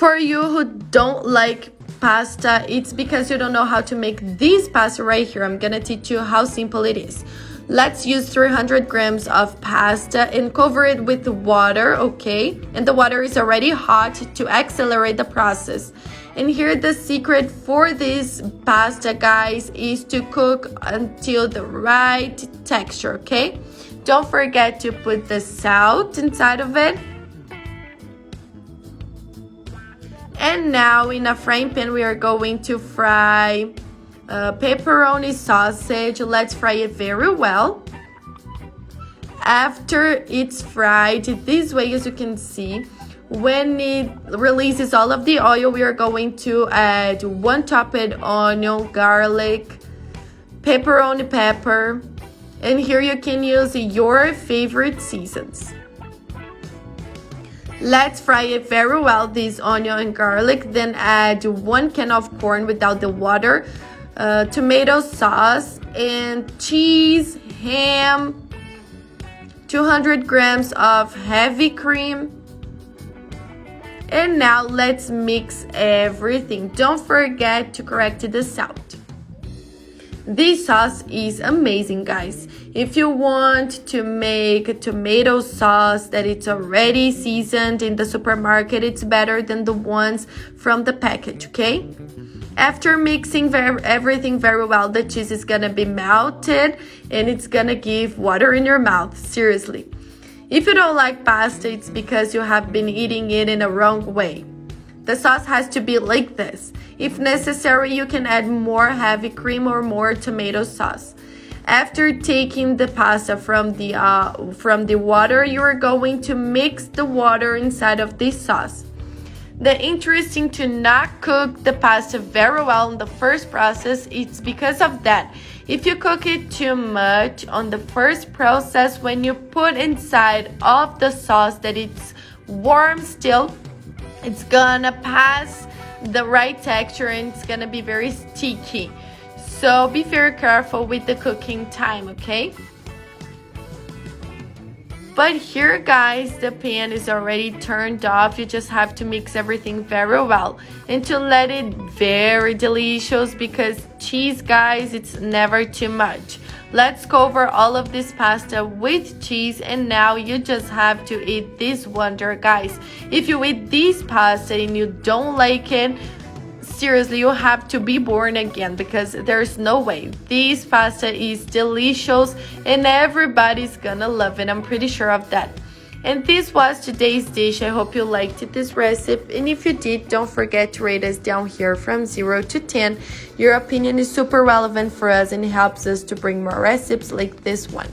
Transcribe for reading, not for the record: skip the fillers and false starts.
For you who don't like pasta, it's because you don't know how to make this pasta right here. I'm gonna teach you how simple it is. Let's use 300 grams of pasta and cover it with water, okay? And the water is already hot to accelerate the process. And here the secret for this pasta, guys, is to cook until the right texture, okay? Don't forget to put the salt inside of it. And now in a frying pan, we are going to fry pepperoni sausage. Let's fry it very well. After it's fried this way, as you can see, when it releases all of the oil, we are going to add 1 chopped onion, garlic, pepperoni pepper, and here you can use your favorite seasons. Let's fry it very well, this onion and garlic. Then add 1 can of corn without the water, tomato sauce, and cheese, ham, 200 grams of heavy cream. And now let's mix everything. Don't forget to correct the salt. This sauce is amazing, guys. If you want to make a tomato sauce that it's already seasoned in the supermarket, it's better than the ones from the package, okay? After mixing everything very well, the cheese is gonna be melted and it's gonna give water in your mouth, seriously. If you don't like pasta, it's because you have been eating it in a wrong way. The sauce has to be like this. If necessary, you can add more heavy cream or more tomato sauce. After taking the pasta from the water, you are going to mix the water inside of this sauce. The interesting to not cook the pasta very well in the first process, it's because of that. If you cook it too much on the first process, when you put inside of the sauce that it's warm still, it's gonna pass the right texture and it's gonna be very sticky. So be very careful with the cooking time, okay? But here, guys, the pan is already turned off. You just have to mix everything very well and to let it very delicious, because cheese, guys, it's never too much. Let's cover all of this pasta with cheese, and now you just have to eat this wonder, guys. If you eat this pasta and you don't like it, seriously, you have to be born again, because there's no way. This pasta is delicious and everybody's gonna love it. I'm pretty sure of that. And this was today's dish. I hope you liked this recipe, and if you did, don't forget to rate us down here from 0 to 10. Your opinion is super relevant for us and helps us to bring more recipes like this one.